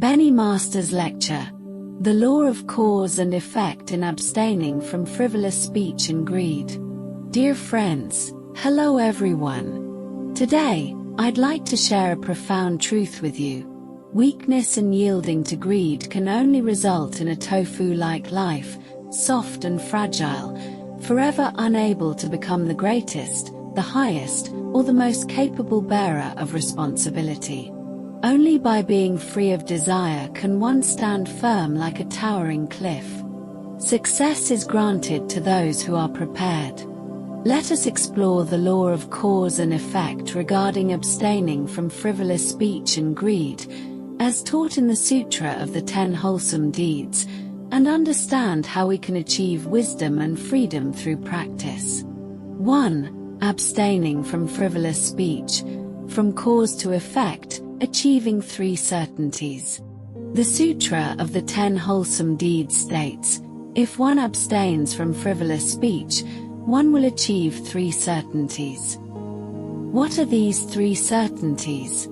Bennie Master's lecture, The Law of Cause and Effect in Abstaining from Frivolous Speech and Greed. Dear friends, hello everyone. Today, I'd like to share a profound truth with you. Weakness and yielding to greed can only result in a tofu-like life, soft and fragile, forever unable to become the greatest, the highest, or the most capable bearer of responsibility. Only by being free of desire can one stand firm like a towering cliff. Success is granted to those who are prepared. Let us explore the law of cause and effect regarding abstaining from frivolous speech and greed, as taught in the Sutra of the 10 Wholesome Deeds, and understand how we can achieve wisdom and freedom through practice. 1. Abstaining from frivolous speech, from cause to effect, achieving 3 certainties. The Sutra of the 10 Wholesome Deeds states, if one abstains from frivolous speech, one will achieve 3 certainties. What are these 3 certainties?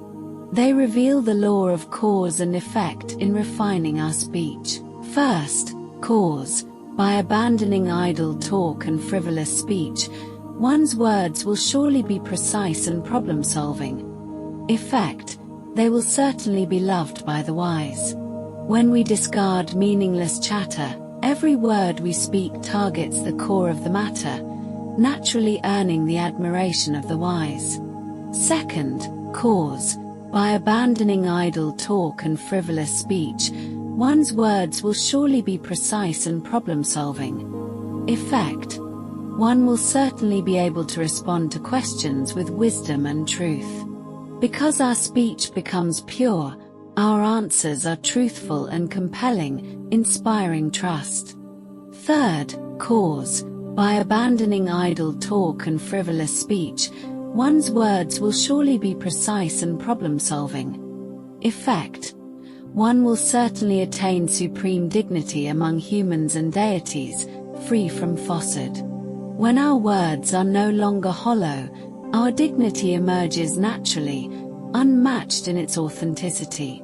They reveal the law of cause and effect in refining our speech. First, cause. By abandoning idle talk and frivolous speech, one's words will surely be precise and problem-solving. Effect. They will certainly be loved by the wise. When we discard meaningless chatter, every word we speak targets the core of the matter, naturally earning the admiration of the wise. Second, cause. By abandoning idle talk and frivolous speech, one's words will surely be precise and problem-solving. Effect. One will certainly be able to respond to questions with wisdom and truth. Because our speech becomes pure, our answers are truthful and compelling, inspiring trust. Third, cause. By abandoning idle talk and frivolous speech, one's words will surely be precise and problem-solving. Effect. One will certainly attain supreme dignity among humans and deities, free from falsehood. When our words are no longer hollow, our dignity emerges naturally, unmatched in its authenticity.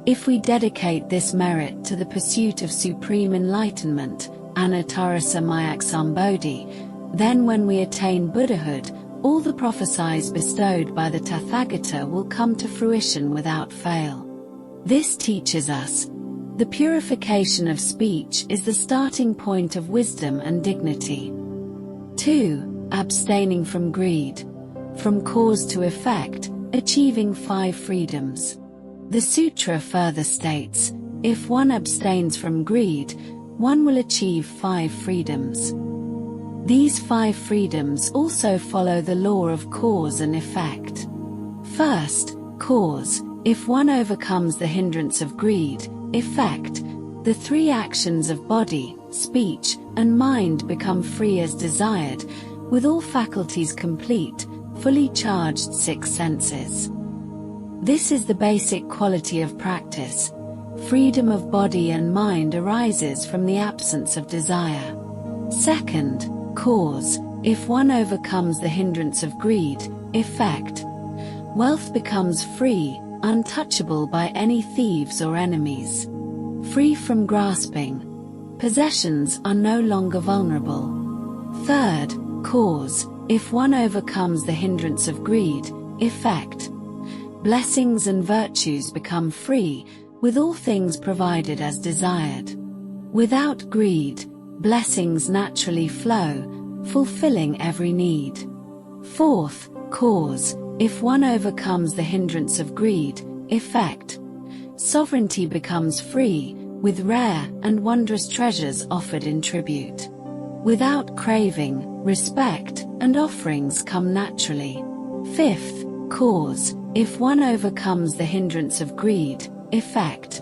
If we dedicate this merit to the pursuit of supreme enlightenment, Anattarasa Mayaksambodhi, then when we attain Buddhahood, all the prophecies bestowed by the Tathagata will come to fruition without fail. This teaches us, the purification of speech is the starting point of wisdom and dignity. 2. Abstaining from greed. From cause to effect, achieving 5 freedoms. The sutra further states, if one abstains from greed, one will achieve 5 freedoms. These 5 freedoms also follow the law of cause and effect. First, cause. If one overcomes the hindrance of greed, effect, the 3 actions of body, speech, and mind become free as desired, with all faculties complete, fully charged 6 senses. This is the basic quality of practice. Freedom of body and mind arises from the absence of desire. Second, cause. If one overcomes the hindrance of greed, effect, wealth becomes free, untouchable by any thieves or enemies. Free from grasping. Possessions are no longer vulnerable. Third, cause. If one overcomes the hindrance of greed, effect, blessings and virtues become free, with all things provided as desired. Without greed, blessings naturally flow, fulfilling every need. Fourth, cause. If one overcomes the hindrance of greed, effect, sovereignty becomes free, with rare and wondrous treasures offered in tribute. Without craving, respect and offerings come naturally. Fifth, cause. If one overcomes the hindrance of greed, effect,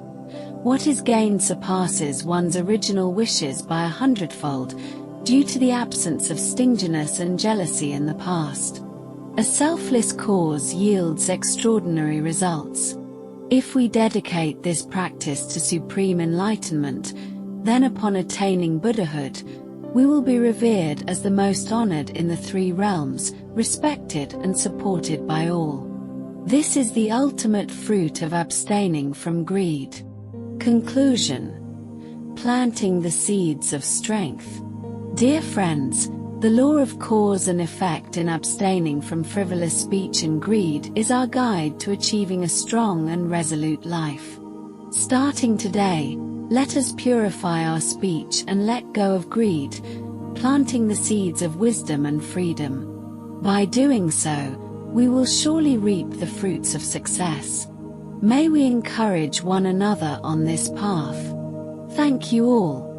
what is gained surpasses one's original wishes by 100-fold, due to the absence of stinginess and jealousy in the past. A selfless cause yields extraordinary results. If we dedicate this practice to supreme enlightenment, then upon attaining Buddhahood, we will be revered as the most honored in the 3 realms, respected and supported by all. This is the ultimate fruit of abstaining from greed. Conclusion. Planting the seeds of strength. Dear friends, the law of cause and effect in abstaining from frivolous speech and greed is our guide to achieving a strong and resolute life. Starting today, let us purify our speech and let go of greed, planting the seeds of wisdom and freedom. By doing so, we will surely reap the fruits of success. May we encourage one another on this path. Thank you all.